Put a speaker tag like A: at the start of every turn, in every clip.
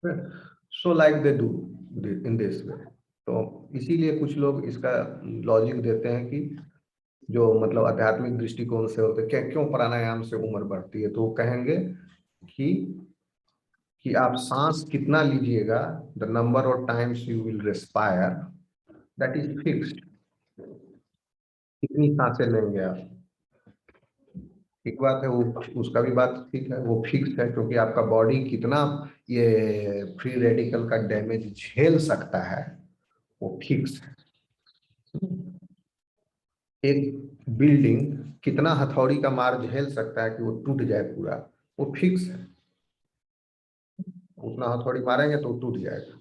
A: So like they do in this way. तो इसीलिए कुछ लोग इसका लॉजिक देते हैं कि जो मतलब आध्यात्मिक दृष्टिकोण से होते क्या क्यों प्राणायाम से उम्र बढ़ती है, तो वो कहेंगे कि आप सांस कितना लीजिएगा, the number of times you will respire that is fixed. कितनी सांसें लेंगे आप, एक बात है, वो उसका भी बात ठीक है, वो फिक्स है, क्योंकि आपका बॉडी कितना ये फ्री रेडिकल का डैमेज झेल सकता है वो फिक्स है। एक बिल्डिंग कितना हथौड़ी का मार झेल सकता है कि वो टूट जाए पूरा, वो फिक्स है। उतना हथौड़ी मारेंगे तो टूट जाएगा।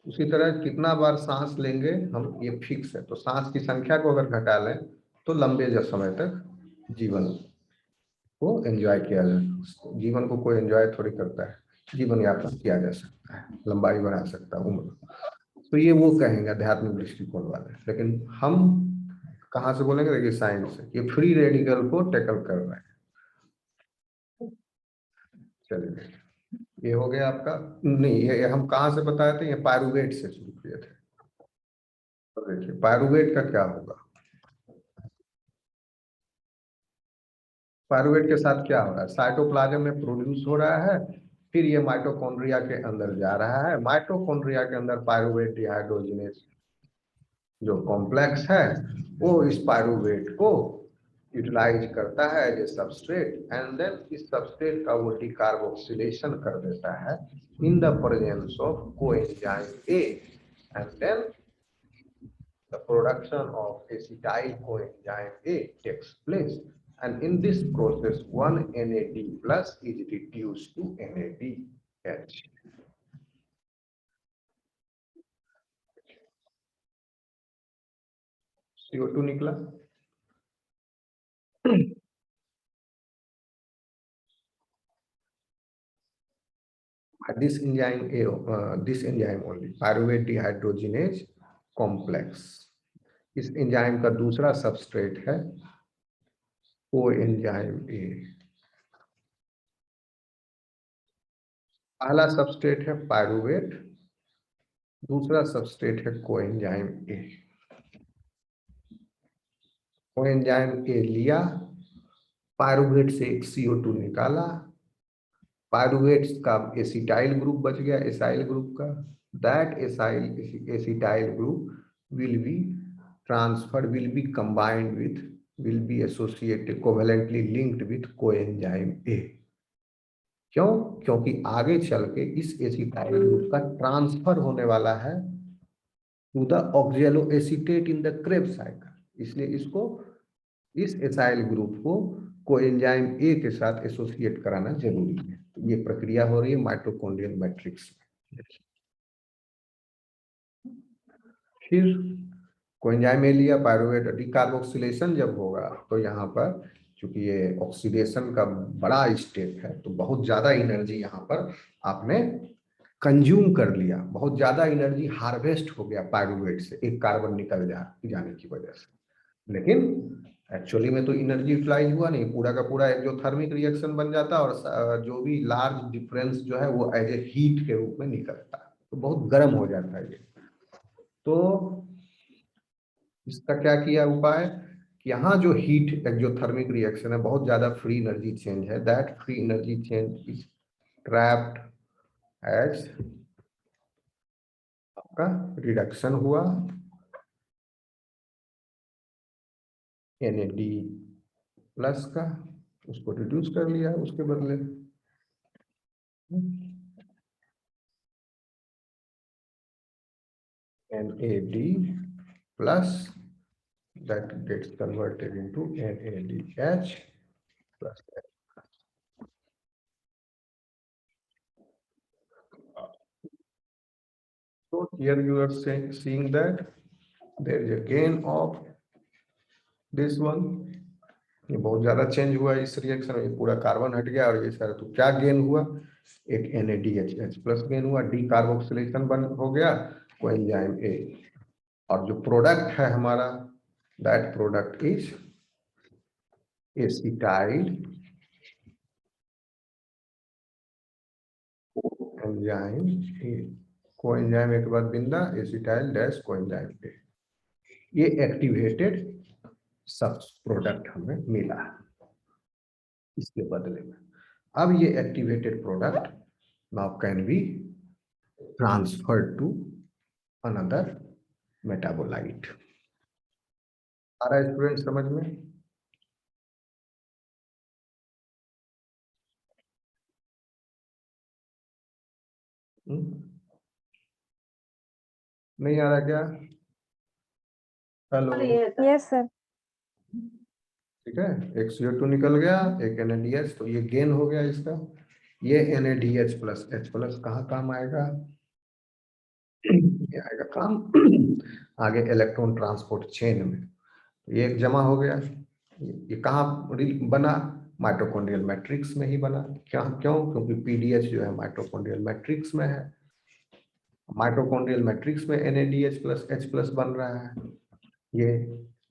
A: उसी तरह कितना बार सांस लेंगे हम, ये फिक्स है। तो सांस की संख्या को अगर घटा लें तो लंबे समय तक जीवन को एंजॉय किया जा, जीवन को कोई एंजॉय थोड़ी करता है, जीवन यापन किया जा सकता है, लंबाई बढ़ा सकता है उम्र। तो ये वो कहेंगे आध्यात्मिक दृष्टिकोण वाले, लेकिन हम कहाँ से बोलेंगे, देखिए साइंस से, ये फ्री रेडिकल को टैकल कर रहे हैं। चलिए, ये हो गया आपका। नहीं, ये हम कहाँ से बताए थे, ये पायरुवेट से शुरू किए थे। तो देखिए पायरुवेट का क्या होगा। पायरुवेट के साथ क्या हो रहा है, साइटोप्लाज्म में प्रोड्यूस हो रहा है, फिर ये माइटोकॉन्ड्रिया के अंदर जा रहा है। माइटोकॉन्ड्रिया के अंदर पायरुवेट डिहाइड्रोजिनेज जो कॉम्प्लेक्स है, वो इस पायरुवेट को यूटिलाइज करता है as a substrate, and then इस सबस्ट्रेट का वो डिकार्बोक्सिलेशन कर देता है in the presence of coenzyme A, and then the production of acetyl coenzyme A takes place, and in this process one NAD plus is reduced to NADH. CO2 निकला। this enzyme this enzyme only, pyruvate dehydrogenase complex, इस enzyme का दूसरा substrate है coenzyme A. पहला substrate है pyruvate, दूसरा substrate है coenzyme A. Coenzyme A लिया, पायरुवेट से एक CO2 निकाला, पायरुवेट का एसिटाइल ग्रुप बच गया, एसाइल ग्रुप का, that acetyl group will be transferred, will be combined with, will be associated covalently linked with coenzyme A. क्यों? क्योंकि आगे चल के इस एसिटाइल ग्रुप का ट्रांसफर होने वाला है to the oxaloacetate in the Krebs cycle, इसलिए इसको, इस एसाइल ग्रुप को कोएंजाइम ए के साथ एसोसिएट कराना जरूरी है। तो ये प्रक्रिया हो रही है माइटोकॉन्ड्रियल मैट्रिक्स में। फिर कोएंजाइम ए लिया, पायरुवेट डिकार्बोक्सिलेशन जब होगा तो यहाँ पर चूंकि ये ऑक्सीडेशन का बड़ा स्टेप है, तो बहुत ज्यादा एनर्जी यहाँ पर आपने कंज्यूम कर लिया, बहुत ज्यादा एनर्जी हार्वेस्ट हो गया पायरुवेट से, एक कार्बन निकल जाने की वजह से। लेकिन एक्चुअली में तो एनर्जी यूटिलाइज हुआ नहीं, पूरा का पूरा एक्सोथर्मिक रिएक्शन बन जाता, और जो भी लार्ज डिफरेंस जो है वो एज ए हीट के रूप में निकलता, तो बहुत गर्म हो जाता है ये। तो इसका क्या किया उपाय कि यहाँ जो हीट एक्सोथर्मिक रिएक्शन है, बहुत ज्यादा फ्री एनर्जी चेंज है, that free energy change is trapped as, आपका रिडक्शन हुआ NAD प्लस का, उसको रिड्यूस कर लिया उसके बदले, NAD plus that gets converted into NADH plus. So here you are seeing that there is a gain of this one, ये बहुत ज्यादा चेंज हुआ इस रिएक्शन में, पूरा कार्बन हट गया और ये सारा, तो क्या गेन हुआ, एक NADH प्लस गेन हुआ, डिकार्बोक्सिलेशन बन हो गया कोएंजाइम ए, और जो प्रोडक्ट है हमारा, that product is acetyl enzyme A, coenzyme A के बाद बिंदा एसिटाइल डैश कोएंजाइम ए, ये एक्टिवेटेड सब प्रोडक्ट हमें मिला इसके बदले में। अब ये activated product now can be transferred to another metabolite. आ रहा है स्टूडेंट समझ में? नहीं आ रहा क्या? Hello,
B: yes sir.
A: ठीक है, एक CO2 निकल गया, एक NaDH, तो ये गेन हो गया इसका। ये NaDH प्लस H प्लस कहाँ काम आएगा? ये आएगा काम आगे इलेक्ट्रॉन ट्रांसपोर्ट चेन में। ये एक जमा हो गया, ये कहाँ बना? माइटोकॉन्ड्रियल मैट्रिक्स में ही बना। क्या क्यों? क्योंकि PDH जो है माइटोकॉन्ड्रियल मैट्रिक्स में है। माइटोकॉन्ड्रियल मैट्रिक्स में NaDH प्लस H प्लस बन रहा है ये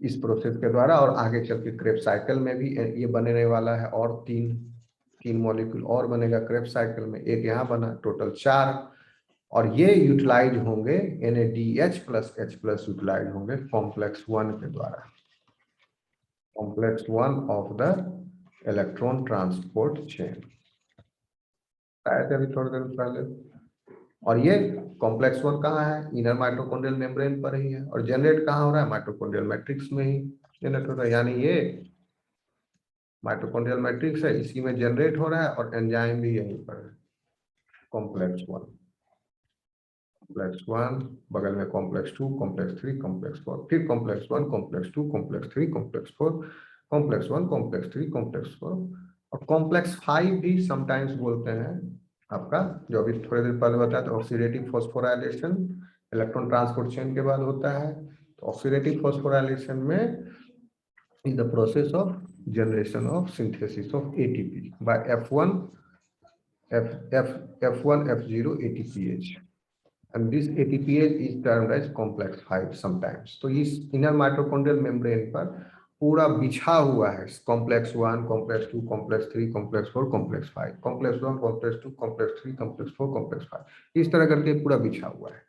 A: इस प्रोसेस के द्वारा, और आगे चल के क्रेब्स साइकिल में भी ये बनने वाला है, और तीन मॉलिक्यूल और बनेगा क्रेब्स साइकिल में, एक यहाँ बना, टोटल 4, और ये यूटिलाइज होंगे NaDH plus H plus utilise होंगे कॉम्प्लेक्स 1 के द्वारा, complex 1 of the electron transport chain आया था अभी थोड़ी देर पहले। और ये कॉम्प्लेक्स 1 कहाँ है? इनर माइटोकॉन्ड्रियल मेम्ब्रेन पर ही है, और जनरेट कहाँ हो रहा है? माइटोकॉन्ड्रियल मैट्रिक्स में ही जनरेट हो रहा है, यानी ये माइटोकॉन्ड्रियल मैट्रिक्स है, इसी में जनरेट हो रहा है, और एंजाइम भी यहीं पर है। कॉम्प्लेक्स 1, कॉम्प्लेक्स 1, बगल में कॉम्प्लेक्स 2, कॉम्प्लेक्स 3, कॉम्प्लेक्स 4, फिर complex 1, complex 2, complex 3, complex 4, complex 1, complex 3, complex 4, और कॉम्प्लेक्स 5 भी समटाइम्स बोलते हैं आपका, जो अभी थोड़ी देर पहले बताया था, oxidative phosphorylation electron transport chain के बाद होता है। तो ऑक्सीडेटिव फॉस्फोराइलेशन में is the process of generation of synthesis of ATP by F1 F0 ATPase, and this ATPase is termed as complex 5 sometimes। तो इस इनर माइटोकॉन्ड्रियल मेम्ब्रेन पर पूरा बिछा हुआ है complex 1, complex 2, complex 3, complex 4, complex 5, complex 1, complex 2, complex 3, complex 4, complex 5, इस तरह करके पूरा बिछा हुआ है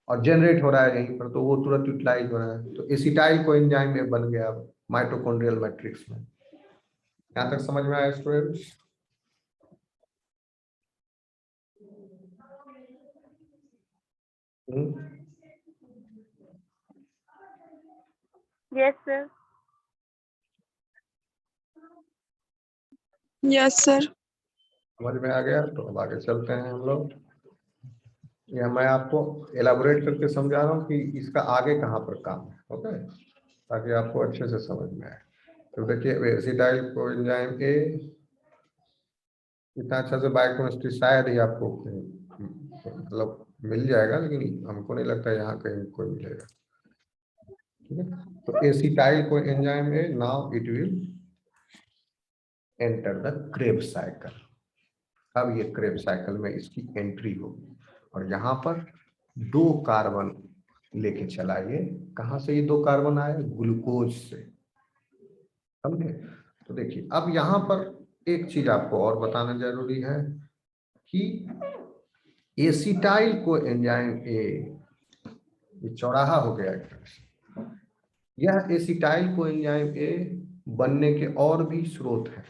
A: और जनरेट हो रहा है यहीं पर, तो वो तुरंत यूटिलाइज हो रहा है। तो एसिटाइल कोएंजाइम में बन गया माइटोकॉन्ड्रियल मैट्रिक्स में। यहाँ तक समझ में आया students?
B: Yes sir.
C: Yes sir.
A: समझ में आ गया? तो अब आगे चलते हैं हम लोग। यह मैं आपको एलाबोरेट करके समझा रहा हूँ कि इसका आगे कहाँ पर काम है, ओके, ताकि आपको अच्छे से समझ में आए। तो देखिए एसिटाइल कोएंजाइम ए, इतना अच्छा से बायोकेमिस्ट्री शायद ही आपको मतलब मिल जाएगा, लेकिन हमको नहीं लगता यहाँ कहीं कोई मिलेगा, ठीक है। तो acetyl coenzyme A, now it will enter the Krebs cycle. अब ये क्रेब्स साइकिल में इसकी एंट्री होगी, और यहाँ पर 2 कार्बन लेके चला, ये कहाँ से ये 2 कार्बन आए? ग्लूकोज से, समझे? तो देखिए अब यहाँ पर एक चीज आपको और बताना जरूरी है कि एसिटाइल को एंजाइम ए, ये चौराहा हो गया एक तरह से। यह एसिटाइल को एंजाइम ए बनने के और भी स्रोत हैं,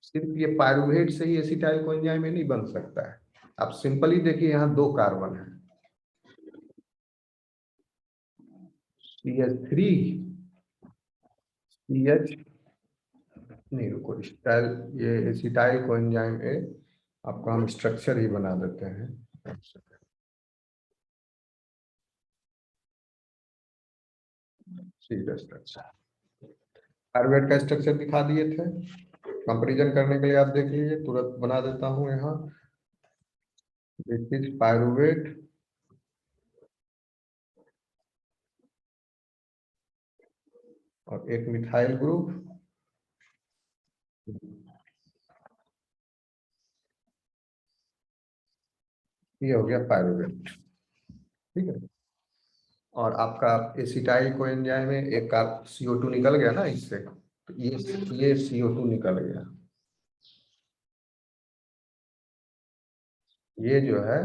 A: सिर्फ ये पायरुवेट से ही एसिटाइल को एंजाइम ए नहीं बन सकता है। आप सिंपली देखिए यहाँ 2 कार्बन है, CH3 CH, नहीं रुको, स्टाइल, ये एसिटाइल कोएंजाइम ए, आपको हम स्ट्रक्चर ही बना देते हैं। सीधा स्ट्रक्चर, पायरुवेट का स्ट्रक्चर दिखा दिए थे, कंपैरिजन करने के लिए आप देख लीजिए, तुरंत बना देता हूं यहाँ। दिस इज पायरुवेट, और एक मिथाइल ग्रुप, ये हो गया पायरुवेट, ठीक है। और आपका एसिटाइल कोएंजाइम में एक का CO2 निकल गया ना इससे, तो ये CO2 निकल गया, ये जो है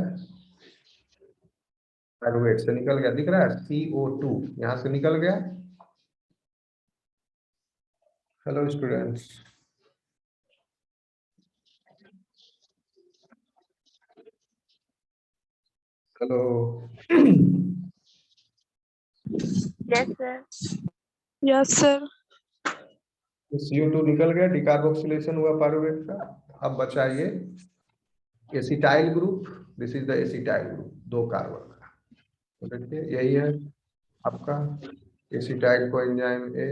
A: पायरुवेट से निकल गया, दिख रहा है CO2 यहाँ से निकल गया। Hello students, hello.
B: Yes sir.
C: Yes sir.
A: CO2 निकल गया, डिकार्बोक्सिलेशन हुआ पायरुवेट का। अब बचा ये acetyl group, this is the acetyl group, 2 carbon का। तो देखिए यही है आपका एसिटाइल कोएंजाइम ए,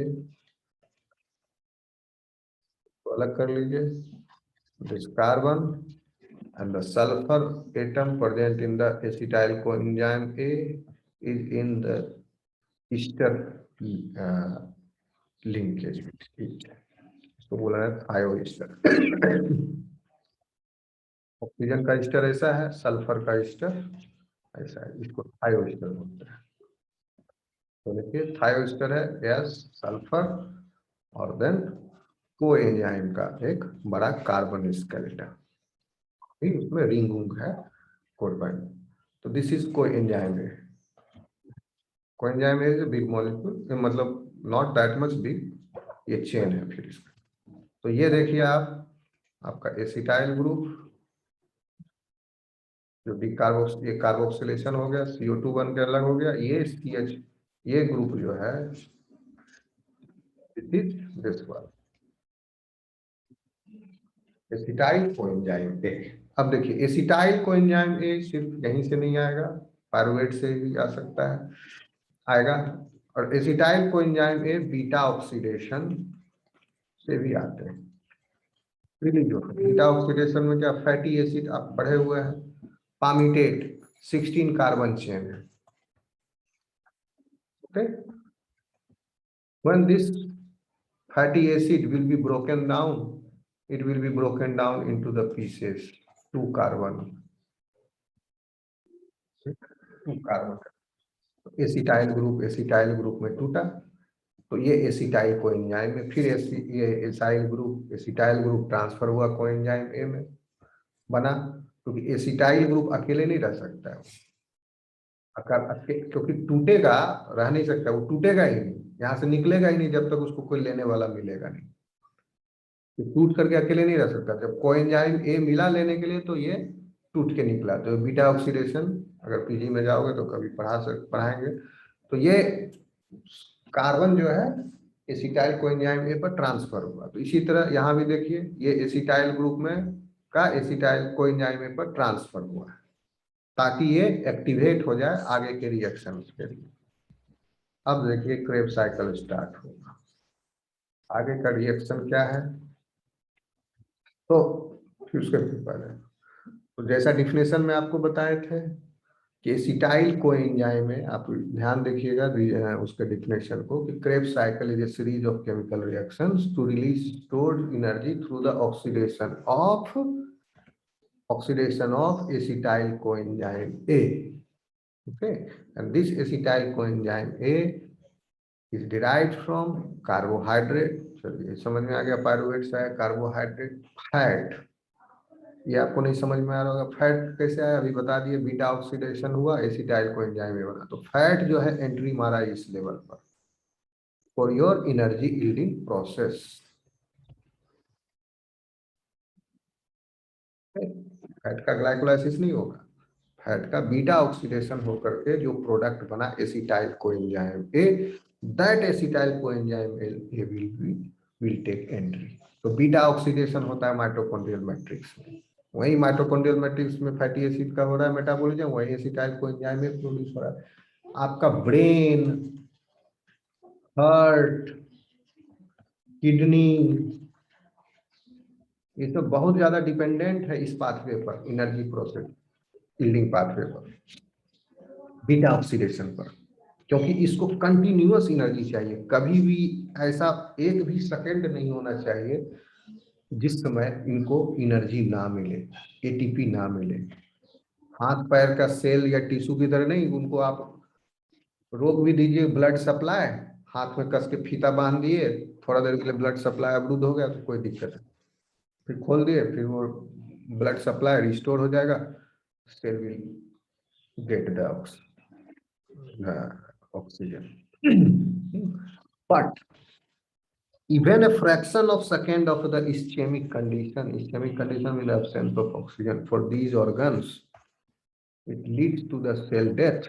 A: तो अलग कर लीजिए। This carbon and the sulfur atom present in the acetyl coenzyme A is in the ester linkage with it, इसको बोला है थायोस्टर। ऑक्सीजन का एस्टर ऐसा है, सल्फर का एस्टर ऐसा है, इसको थायोस्टर बोलते हैं। तो देखिए थायोस्टर है गैस सल्फर, और देन कोएंजाइम का एक बड़ा कार्बन स्केलेटन, उसमें रिंग वुंग है कोरबाइन। तो दिस इज कोएंजाइम है। कोएंजाइम इज बिग मॉलिक्यूल, मतलब नॉट दैट मच बिग, ये चेन है फिर इसका। तो ये देखिए आप, आपका एसिटाइल ग्रुप जो ये कार्बोक्सिलेशन हो गया, CO2 बन के अलग हो गया, ये CH, ये ग्रुप जो है दिस वन एसिटाइल कोएंजाइम ए। अब देखिए एसिटाइल कोएंजाइम ए सिर्फ यहीं से नहीं आएगा, पायरुवेट से भी आ सकता है, आएगा। और एसिटाइल कोएंजाइम ए बीटा ऑक्सीडेशन से भी आते हैं, रिलीज होते हैं। बीटा ऑक्सीडेशन में क्या, फैटी एसिड आप पढ़े हुए हैं, पामीटेट 16 कार्बन चेन है। Okay, when this fatty acid will be broken down, it will be broken down into the pieces, 2 carbon, 2 carbon. Acetyl group में टूटा, तो ये एसिटाइल कोएंजाइम में, फिर ये एसिटाइल ग्रुप ट्रांसफर हुआ कोएंजाइम ए में बना, क्योंकि एसिटाइल ग्रुप अकेले नहीं रह सकता है, क्योंकि टूटेगा, रह नहीं सकता, वो टूटेगा ही नहीं, यहाँ से निकलेगा ही नहीं जब तक उसको कोई लेने वाला मिलेगा नहीं। तो टूट करके अकेले नहीं रह सकता, जब कोएंजाइम ए मिला लेने के लिए तो ये टूट के निकला। तो बीटा ऑक्सीडेशन अगर पीजी में जाओगे तो कभी पढ़ाएंगे। तो ये कार्बन जो है एसिटाइल कोएंजाइम ए पर ट्रांसफर हुआ। तो इसी तरह यहाँ भी देखिए, ये एसिटाइल ग्रुप में का एसिटाइल कोएंजाइम ए पर ट्रांसफर हुआ है, ताकि ये एक्टिवेट हो जाए आगे के रिएक्शन के लिए। अब देखिए क्रेब्स साइकिल स्टार्ट होगा, आगे का रिएक्शन क्या है। तो फिर उसके पहले तो जैसा डिफिनेशन में आपको बताए थे कि एसिटाइल कोएंजाइम में, आप ध्यान देखिएगा उसके डिफिनेशन को, कि Krebs cycle is a series of chemical reactions to release stored energy through the oxidation of acetyl coenzyme A. Okay, and this acetyl coenzyme A is derived from carbohydrate। चलिए समझ में आ गया, पायरुवेट से आया carbohydrate, fat ये आपको नहीं समझ में आ रहा होगा, फैट कैसे आया अभी बता दिए, बीटा ऑक्सीडेशन हुआ एसिटाइल कोएंजाइम ए बना। तो फैट जो है एंट्री मारा इस लेवल पर for your energy yielding process. Fat का ग्लाइकोलाइसिस नहीं होगा, फैट का बीटा ऑक्सीडेशन होकर के जो प्रोडक्ट बना acetyl coenzyme A, that acetyl coenzyme A will take entry. तो बीटा ऑक्सीडेशन होता है माइटोकॉन्ड्रियल मैट्रिक्स में, वही माइटोकॉन्ड्रियल मैट्रिक्स में फैटी एसिड का हो रहा है मेटाबॉलिज्म, वही एसिटाइल कोएंजाइम में प्रोड्यूस हो रहा है। आपका ब्रेन, हार्ट, किडनी, ये तो बहुत ज्यादा डिपेंडेंट है इस पाथवे पर, एनर्जी प्रोसेस यील्डिंग पाथवे पर, बीटा ऑक्सीडेशन पर, क्योंकि इसको कंटिन्यूअस एनर्जी चाहिए, कभी भी ऐसा एक भी सेकंड नहीं होना चाहिए जिस समय इनको एनर्जी ना मिले, एटीपी ना मिले। हाथ पैर का सेल या टिश्यू की तरह नहीं, उनको आप रोक भी दीजिए ब्लड सप्लाई, हाथ में कस के फीता बांध दिए, थोड़ा देर के लिए ब्लड सप्लाई अवरुद्ध हो गया तो कोई दिक्कत नहीं, फिर खोल दिए, फिर वो ब्लड सप्लाई रिस्टोर हो जाएगा, cell will get the oxygen. But even a fraction of second of the ischemic condition means absence of oxygen for these organs, it leads to the cell death,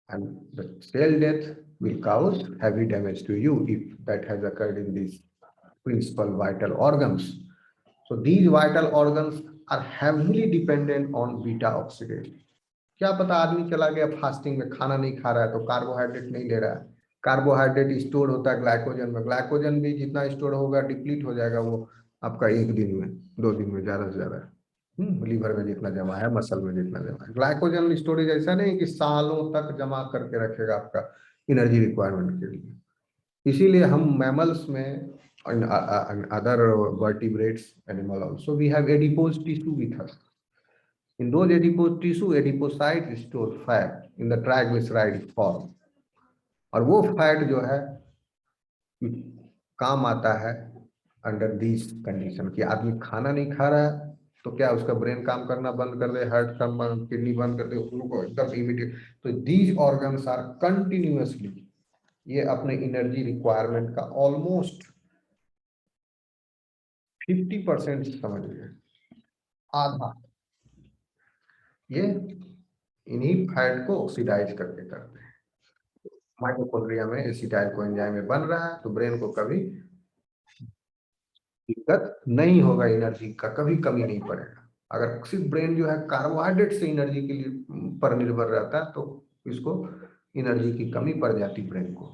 A: and the cell death will cause heavy damage to you if that has occurred in these principal vital organs. So these vital organs are heavily dependent on beta oxidase. क्या पता आदमी चला गया fasting में, खाना नहीं खा रहा है तो कार्बोहाइड्रेट नहीं ले रहा है, कार्बोहाइड्रेट स्टोर होता है ग्लाइकोजन में, ग्लाइकोजन भी जितना स्टोर होगा डिप्लीट हो जाएगा वो आपका 1 दिन में 2 दिन में ज्यादा से ज्यादा, लीवर में जितना जमा है, मसल में जितना जमा है। ग्लाइकोजन स्टोरेज ऐसा नहीं कि सालों तक जमा करके रखेगा आपका एनर्जी रिक्वायरमेंट के लिए। इसीलिए हम मैमल्स में other vertebrates animal also we have adipose tissue with us. In those adipose tissue, adipocytes store fat in the triglyceride form. और वो फैट जो है काम आता है अंडर दिस कंडीशन कि आदमी खाना नहीं खा रहा है तो क्या उसका ब्रेन काम करना बंद कर दे, हार्ट काम, किडनी बंद कर दे, उनको एकदम इमीडिएट। तो दीज ऑर्गन्स आर कंटिन्यूअसली, ये अपने एनर्जी रिक्वायरमेंट का ऑलमोस्ट 50% समझ लीजिए, आधा ये इन्हीं फैट को ऑक्सीडाइज करके करते हैं। माइटोकॉन्ड्रिया में एसिटाइल कोएंजाइम में बन रहा है तो ब्रेन को कभी दिक्कत नहीं होगा, एनर्जी का कभी कमी नहीं पड़ेगा। अगर सिर्फ ब्रेन जो है कार्बोहाइड्रेट से एनर्जी के लिए पर निर्भर रहता है तो इसको एनर्जी की कमी पड़ जाती ब्रेन को,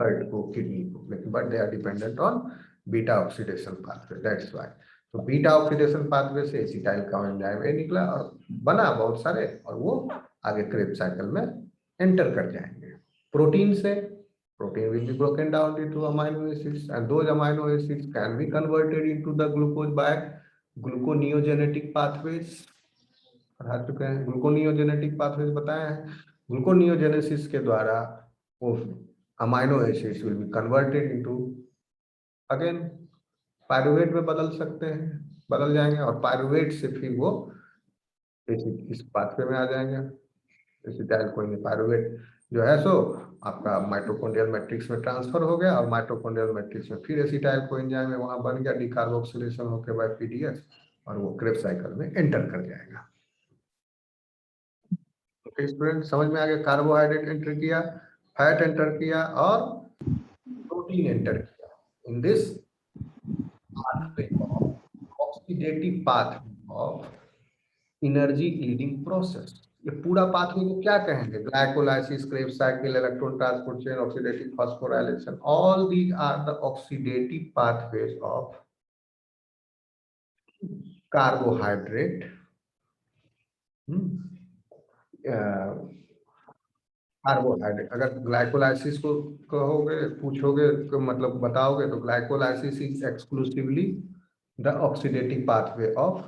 A: हार्ट को, किडनी को, लेकिन but they are dependent on beta oxidation pathway, that's why. तो बीटा ऑक्सीडेशन पाथवे से एसिटाइल कोएंजाइम निकला और बना बहुत सारे, और वो आगे क्रेब्स साइकिल में एंटर कर जाएंगे। प्रोटीन से protein will be broken down into amino acids, and those amino acids can be converted into the glucose by gluconeogenetic pathways. पढ़ा चुके हैं, ग्लूकोनियोजेनेटिक पाथवेज बताए हैं। ग्लूकोनियोजेनेसिस के द्वारा वो amino acids will be converted into again pyruvate में बदल सकते हैं, बदल जाएंगे, और पायरुवेट से फिर वो इस पाथवे में आ जाएंगे। एसिटाइल कोएंजाइम पायरुवेट जो है सो आपका माइटोकॉन्ड्रियल मैट्रिक्स में ट्रांसफर हो गया, और माइटोकॉन्ड्रियल मैट्रिक्स में फिर एसिटाइल कोएंजाइम में वहां बन गया डिकार्बोक्सिलेशन होकर बाय पीडीएस, और वो क्रेब्स साइकिल में एंटर कर जाएगा। ओके स्टूडेंट, समझ में आ गया? कार्बोहाइड्रेट एंटर किया, फैट एंटर किया, और प्रोटीन एंटर किया in this pathway of oxidative pathway of energy yielding process। ये पूरा पाथवे को क्या कहेंगे? Glycolysis, Krebs cycle, electron transport chain, oxidative phosphorylation, all these are the oxidative pathways of carbohydrate. Carbohydrate अगर glycolysis को कहोगे, पूछोगे तो मतलब बताओगे तो glycolysis is exclusively the oxidative pathway of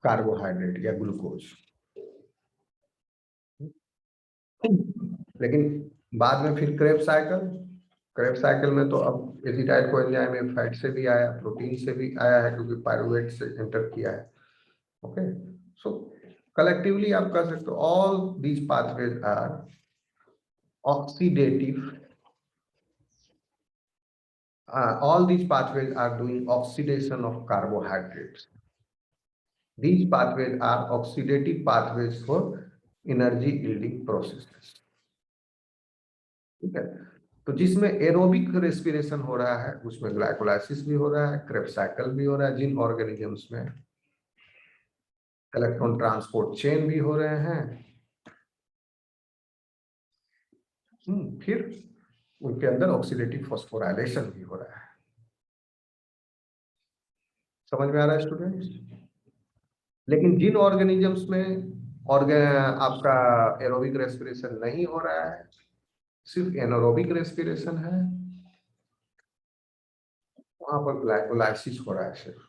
A: carbohydrate या ग्लूकोज। लेकिन बाद में फिर क्रेब्स साइकिल में तो अब एसिटाइल कोएंजाइम में फैट से भी आया, प्रोटीन से भी आया है क्योंकि पायरुवेट से एंटर किया है। ओके, सो कलेक्टिवली आप कह सकते हो all these pathways are oxidative, all these pathways are doing oxidation of carbohydrates. These pathways are oxidative pathways for energy yielding processes। ठीक है, तो जिसमें एरोबिक रेस्पिरेशन हो रहा है उसमें ग्लाइकोलाइसिस भी हो रहा है, क्रेब्स साइकिल भी हो रहा है, जिन ऑर्गेनिजम्स में इलेक्ट्रॉन ट्रांसपोर्ट चेन भी हो रहे हैं, फिर उनके अंदर ऑक्सीडेटिव फॉस्फोराइलेशन भी हो रहा है। समझ में आ रहा है स्टूडेंट्स? लेकिन जिन ऑर्गेनिजम्स में आपका एरोबिक रेस्पिरेशन नहीं हो रहा है, सिर्फ एनारोबिक रेस्पिरेशन है, वहां पर ग्लाइकोलाइसिस हो रहा है सिर्फ।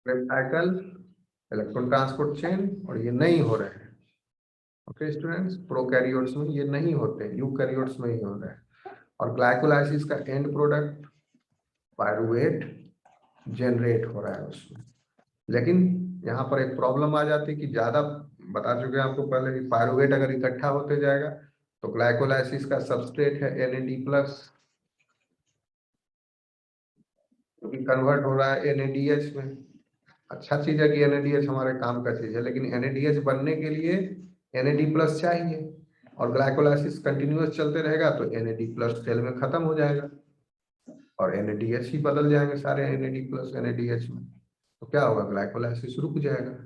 A: Krebs cycle, electron transport chain, और ये नहीं हो रहे हैं। ओके स्टूडेंट्स, प्रोकैरियोट्स में ये नहीं होते, यूकैरियोट्स में ही हो रहा है। और ग्लाइकोलाइसिस का एंड प्रोडक्ट पायरुवेट जनरेट हो रहा है उसमें। लेकिन यहाँ पर एक प्रॉब्लम आ जाती है कि ज्यादा, बता चुके हैं आपको पहले कि पायरुवेट अगर इकट्ठा होते जाएगा तो ग्लाइकोलाइसिस का सबस्ट्रेट है NAD+, कन्वर्ट हो रहा है NADH में। अच्छा चीज है कि NADH हमारे काम का चीज है, लेकिन NADH बनने के लिए NAD+ चाहिए, और ग्लाइकोलाइसिस कंटिन्यूअस चलते रहेगा तो NAD+ सेल में खत्म हो जाएगा और NADH ही बदल जाएंगे सारे NAD+ NADH में, तो क्या होगा, ग्लाइकोलाइसिस रुक जाएगा।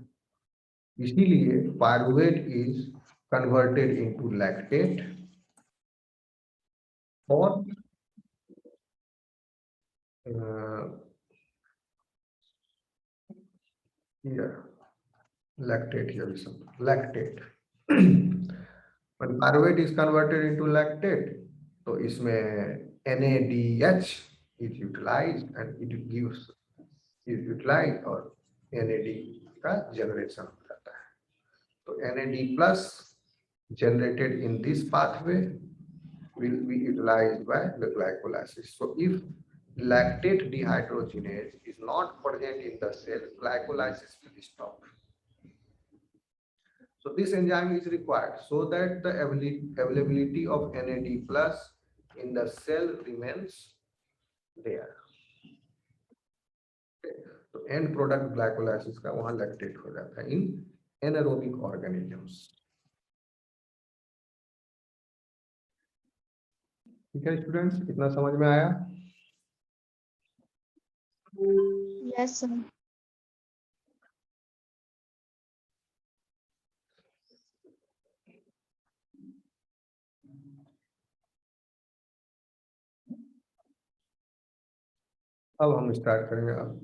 A: इसीलिए pyruvate is converted into lactate और lactate here is lactate when pyruvate is converted into lactate तो इसमें NADH is utilized and it gives is utilized और NAD का जनरेशन हो जाता है। तो NAD+ generated in this pathway will be utilized by the glycolysis. So if lactate dehydrogenase is not present in the cell, glycolysis will stop. So this enzyme is required so that the availability of NAD+ in the cell remains there. तो end product glycolysis का वहां lactate हो जाता है in anaerobic organisms. ठीक है students, कितना समझ में आया?
B: Yes, sir.
A: अब हम स्टार्ट करेंगे अब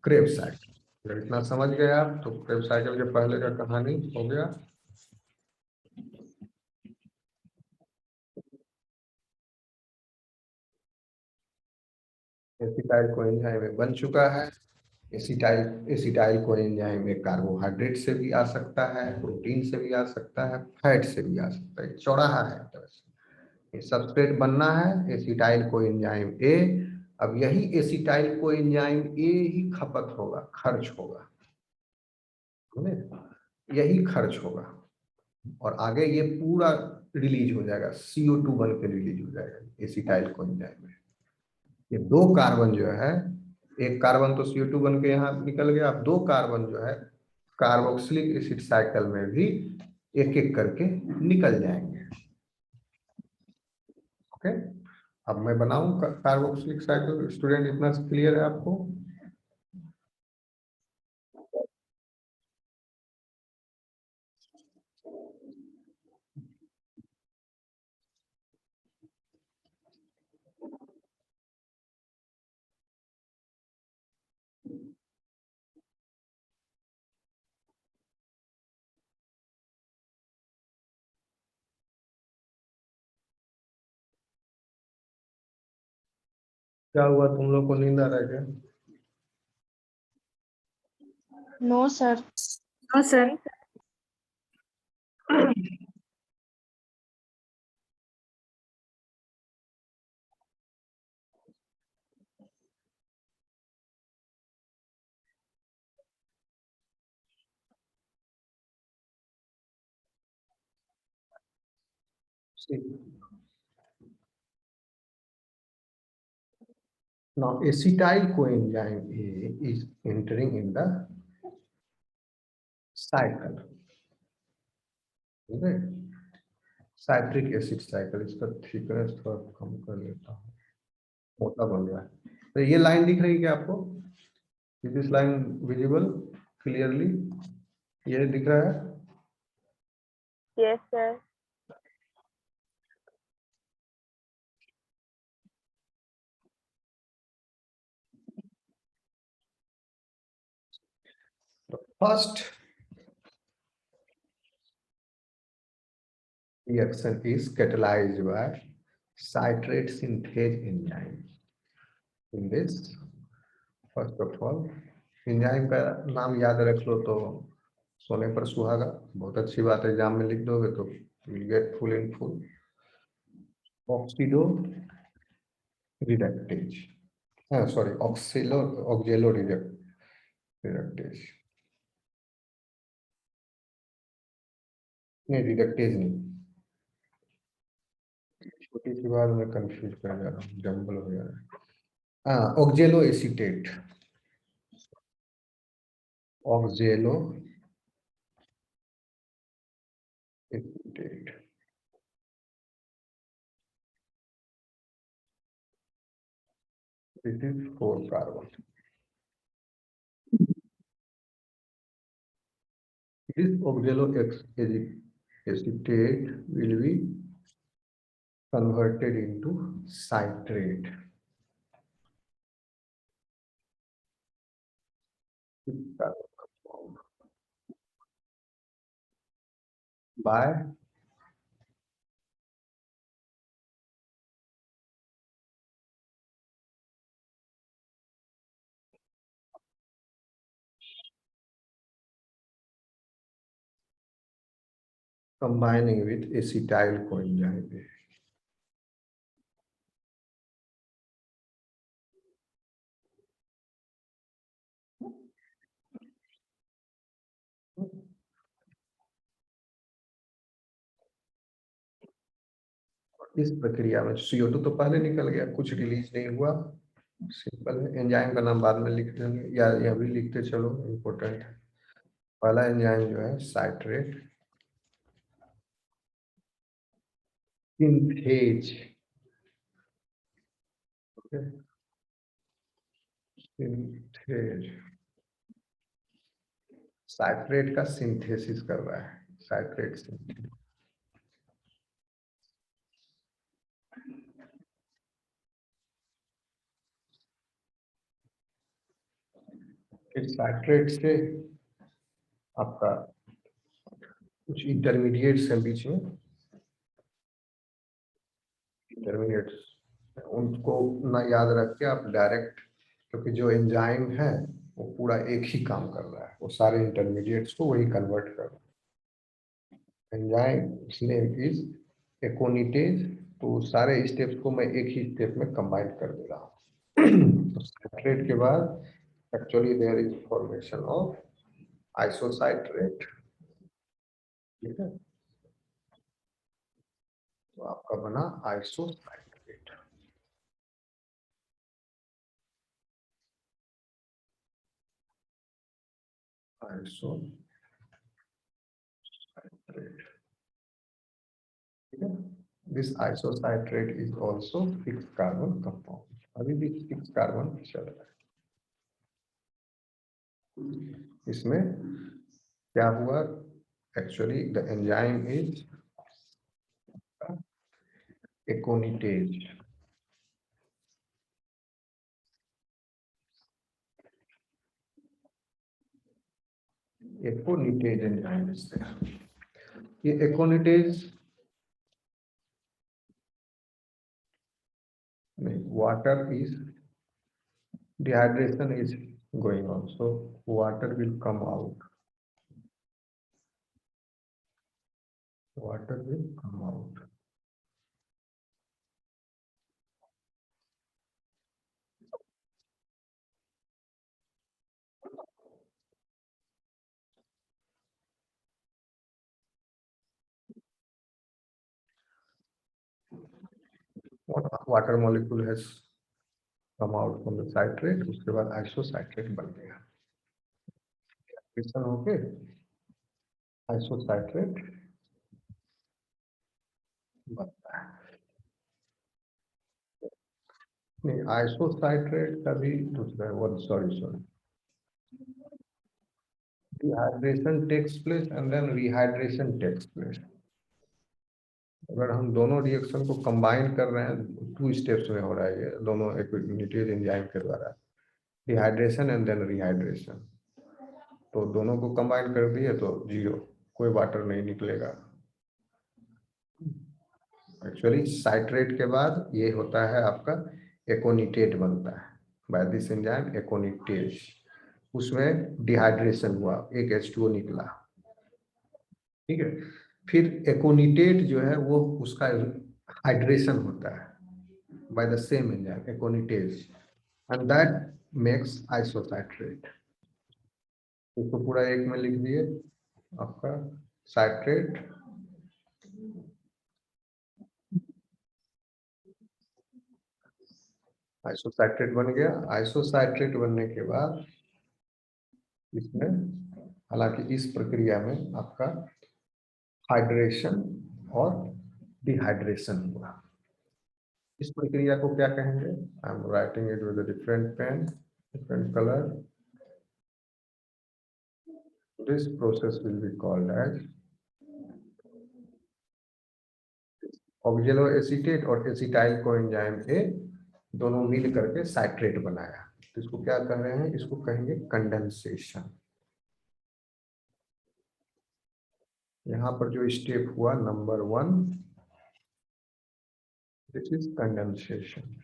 A: क्रेब्स साइकिल। अगर इतना समझ गए आप तो क्रेब्स साइकिल के पहले का कहानी हो गया। एसिटाइल कोएंजाइम बन चुका है। एसिटाइल कोएंजाइम में कार्बोहाइड्रेट से भी आ सकता है, प्रोटीन से भी आ सकता है, फैट से भी आ सकता है, चौराहा है एक तरह से। ये सबस्ट्रेट बनना है एसिटाइल कोएंजाइम ए। अब यही एसिटाइल कोएंजाइम ए ही खपत होगा, खर्च होगा, यही खर्च होगा और आगे ये पूरा रिलीज हो जाएगा, CO2 बन के रिलीज हो जाएगा एसिटाइल कोएंजाइम में। ये दो कार्बन जो है, एक कार्बन तो CO2 बन के यहाँ निकल गया, अब दो कार्बन जो है कार्बोक्सिलिक एसिड साइकिल में भी एक एक करके निकल जाएंगे। ओके, अब मैं बनाऊं कार्बोक्सिलिक साइकिल। स्टूडेंट इतना क्लियर है आपको? क्या हुआ, तुम लोग को नींद आ रहा है क्या?
B: No, sir.
C: हाँ sir. Now acetyl coenzyme A is entering in the cycle. Citric acid cycle, इसका थिकनेस थोड़ा कम कर लेता हूँ, मोटा बन रहा है। तो ये लाइन दिख रही है क्या आपको? Is this line visible clearly? ये दिख रहा है?
B: Yes, sir.
A: First reaction is catalyzed by citrate synthase enzyme. In this, first of all, enzyme का नाम याद रख लो तो सोने पर सुहागा, बहुत अच्छी बात है, एग्जाम में लिख दोगे तो will get full in full. Oxido reductase, sorry ऑक्जेलो
C: reductase नहीं, रिडक्टेज नहीं, छोटी सी बात में कंफ्यूज कर जा रहा हूँ, जंबल हो जा रहा है। हाँ, ऑक्जेलो acetate, ऑक्जेलो acetate, this is 4 carbon. This oxalo acetate will be converted into citrate. By combining with acetyl coenzyme. इस प्रक्रिया में CO2 तो पहले निकल गया, कुछ रिलीज नहीं हुआ, सिंपल है। एंजाइम का नाम बाद में लिख देंगे या यह भी लिखते चलो, इम्पोर्टेंट है। पहला एंजाइम जो है साइट्रेट सिंथेज, सिंथेज, साइट्रेट का सिंथेसिस कर रहा है, साइट्रेट सिंथेज। इस साइट्रेट से आपका कुछ इंटरमीडिएट्स हैं बीच में, इंटरमीडिएट्स उनको ना याद रख के आप डायरेक्ट, क्योंकि जो एंजाइम है वो पूरा एक ही काम कर रहा है, वो सारे इंटरमीडिएट्स को वही कन्वर्ट कर रहा है। एंजाइम नेम इज एकोनिटेज, तो सारे स्टेप्स को मैं एक ही स्टेप में कंबाइन कर दे रहा हूँ। तो साइट्रेट के बाद actually there is formation of isocitrate, ठीक है, तो आपका बना आइसोसाइट्रेट। आइसोसाइट्रेट, ठीक है। This isocitrate is also 6 carbon compound, अभी भी 6 कार्बन चल रहा है। इसमें क्या हुआ, actually the enzyme is aconitase, aconitase enzyme is there. ये एकोनिटेज में water is, dehydration is going on, so water will come out, water will come out. Water molecule has come out from the citrate, उसके बाद आइसोसाइट्रेट बन गया, reaction होके आइसोसाइट्रेट बनता है। नहीं, आइसोसाइट्रेट का भी दूसरा है, sorry, dehydration takes place and then rehydration takes place। अगर हम दोनों रिएक्शन को कंबाइन कर रहे हैं, 2 स्टेप्स में हो रहा है ये, दोनों एकोनिटेज एंजाइम के द्वारा, डिहाइड्रेशन एंड देन रिहाइड्रेशन, तो दोनों को कंबाइन कर दिए तो 0, कोई वाटर नहीं निकलेगा। एक्चुअली साइट्रेट के बाद ये होता है आपका एकोनिटेट बनता है, बाय दिस एंजाइम एकोनिटेज, उसमें डिहाइड्रेशन हुआ, एक H2O निकला, ठीक है। फिर एकोनिटेट जो है वो उसका हाइड्रेशन होता है by the same enzyme एकोनिटेज, and that makes isosaturate। इसको पूरा एक में लिख दिए आपका साइट्रेट आइसोसाइट्रेट बन गया। आइसोसाइट्रेट बनने के बाद इसमें हालांकि इस प्रक्रिया में आपका हाइड्रेशन और डिहाइड्रेशन हुआ। इस प्रक्रिया को क्या कहेंगे? I am writing it with a different pen, different colour. This process will be called as oxaloacetate और एसिटाइल कोएंजाइम ए दोनों मिल करके साइट्रेट बनाया। तो इसको क्या कह रहे हैं? इसको कहेंगे कंडेंसेशन। यहाँ पर जो स्टेप हुआ number 1, this is condensation.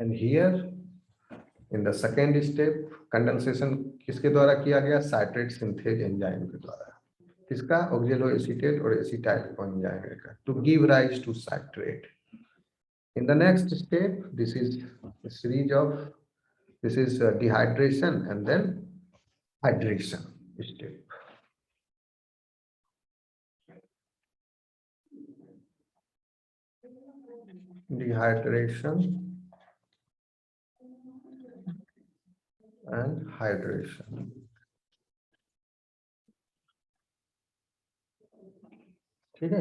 C: And here in the second step condensation किसके द्वारा किया गया? साइट्रेट सिंथेज एंजाइम के द्वारा। किसका? ऑक्जेलो एसीटेट और एसिटाइल कोएंजाइम का, to give rise to citrate. In the next step, this is a series of dehydration and then hydration step. Dehydration and hydration. ठीक है,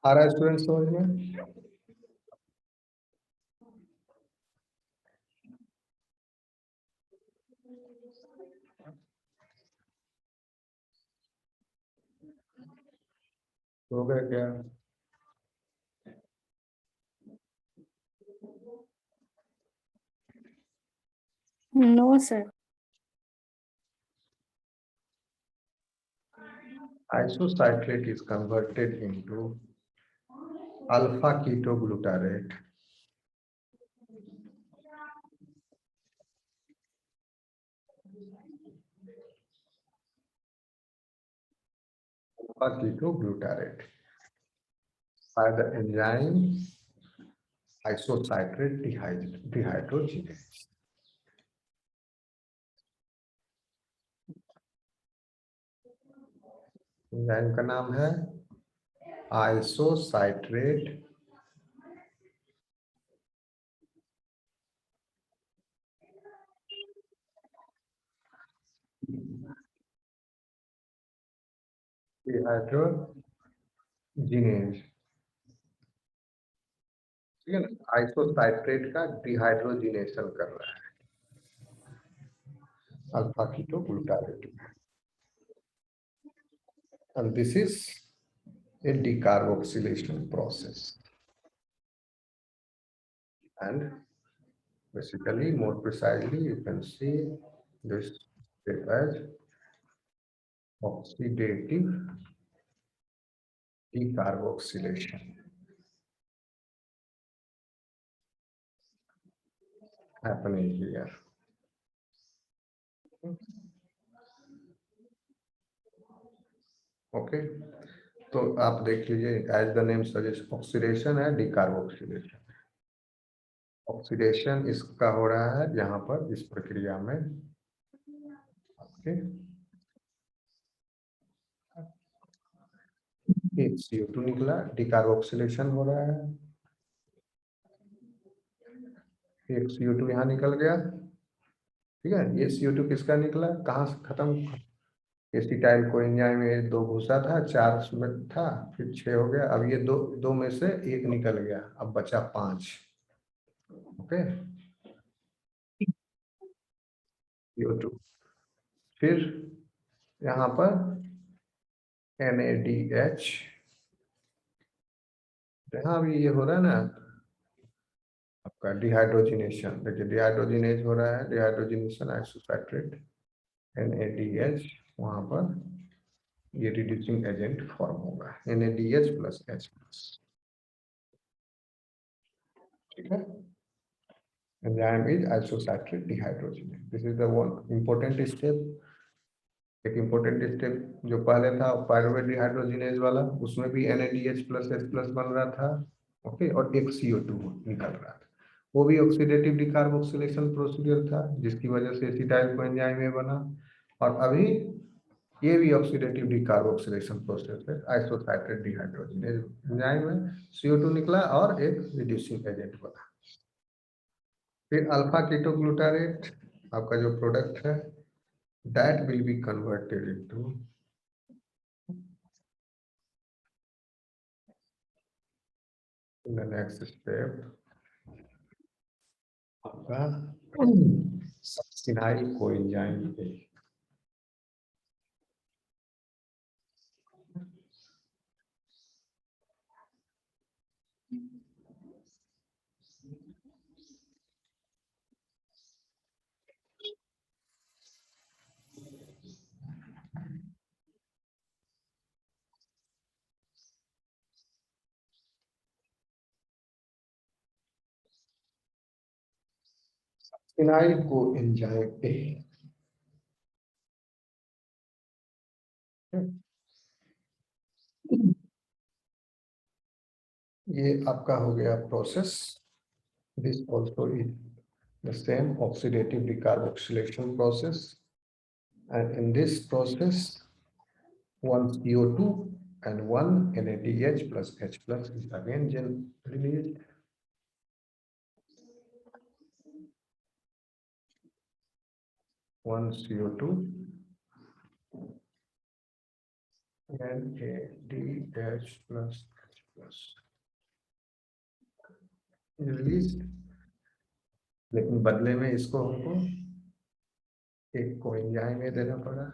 C: आ रहा है स्टूडेंट समझ में? हो गया क्या?
B: No, sir.
C: Isocitrate is converted into alpha ketoglutarate. Alpha ketoglutarate by the enzyme isocitrate dehydrogenase. Enzyme का नाम है आइसोसाइट्रेट डिहाइड्रोजिनेज। ठीक है ना, आइसोसाइट्रेट का डिहाइड्रोजिनेशन कर रहा है alpha ketoglutarate. and this is a decarboxylation process, and basically more precisely you can see this step as oxidative decarboxylation happening here. Okay, तो आप देख लीजिए as the name suggest oxidation है, डिकार्बोक्सिलेशन। ऑक्सीडेशन इसका हो रहा है यहाँ पर इस प्रक्रिया में आपके एक CO2 निकला, डिकार्बोक्सिलेशन हो रहा है, एक CO2 यहाँ निकल गया। ठीक है, ये CO2 किसका निकला? कहाँ से खत्म? एसिटाइल कोएंजाइम में 2 घुसा था, 4 में था, फिर 6 हो गया। अब ये दो में से 1 निकल गया, अब बचा 5। ओके, CO2 फिर यहाँ पर NADH, यहाँ भी ये हो रहा है ना आपका डिहाइड्रोजिनेशन। देखिए डिहाइड्रोजिनेज हो रहा है, डिहाइड्रोजिनेशन आइसोसाइट्रेट NADH, वहां पर ये रिड्यूसिंग एजेंट फॉर्म होगा NADH + H+। ठीक है, enzyme is isocitrate dehydrogenase. This is the one important step. एक इंपॉर्टेंट स्टेप जो पहले था पायरुवेट डिहाइड्रोजिनेज वाला, उसमें भी NADH + H+ बन रहा था,
A: ओके, और एक CO2 निकल रहा था, वो भी ऑक्सीडेटिव डिकार्बोक्सिलेशन प्रोसीजर था जिसकी वजह से एसिटाइल कोएंजाइम में बना। और अभी ये भी ऑक्सीडेटिव डिकार्बोक्सिलेशन प्रोसेस है, आइसोसाइट्रेट डिहाइड्रोजिनेज एंजाइम में CO2 निकला और एक रिड्यूसिंग एजेंट बना। फिर अल्फा कीटोग्लूटारेट आपका जो प्रोडक्ट है, that will be converted into in the next step आपका succinyl coenzyme A। Succinyl coenzyme A, ये आपका हो गया process. This also is the same oxidative decarboxylation process, and in this process one CO2 and one NADH plus H plus is again released. One CO2 NADH plus H plus is released, लेकिन बदले में इसको हमको एक coenzyme में देना पड़ा।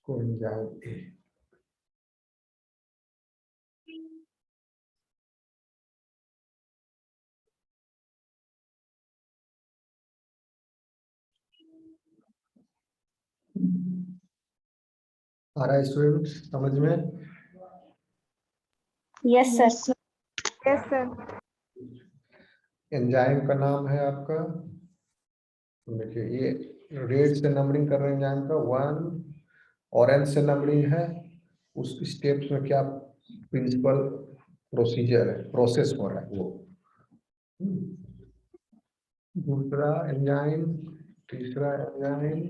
A: Coenzyme A, आ रहा है स्टूडेंट समझ में?
B: Yes, sir.
D: Yes, sir.
A: Enzyme का नाम है आपका, देखिए ये रेड से नंबरिंग कर रहे हैं एंजाइम का, 1, ऑरेंज से नंबरिंग है। उस स्टेप्स में क्या प्रिंसिपल प्रोसीजर है, प्रोसेस हो रहा है वो। दूसरा एंजाइम, तीसरा एंजाइम,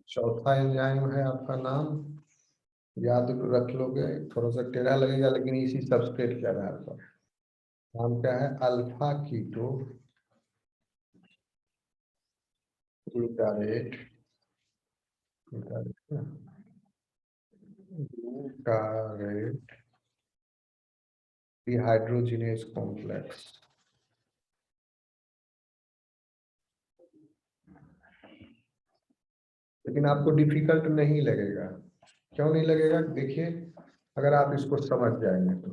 A: चौथा एंजाइम है आपका नाम, याद रख लोगे, थोड़ा सा टेढ़ा लगेगा लेकिन इसी सबस्ट्रेट के आधार पर। नाम क्या है? Alpha keto glutarate dehydrogenase complex. लेकिन आपको डिफिकल्ट नहीं लगेगा, क्यों नहीं लगेगा? देखिए अगर आप इसको समझ जाएंगे तो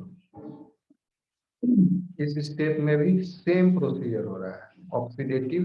A: इस स्टेप में भी सेम प्रोसीजर हो रहा है, ऑक्सीडेटिव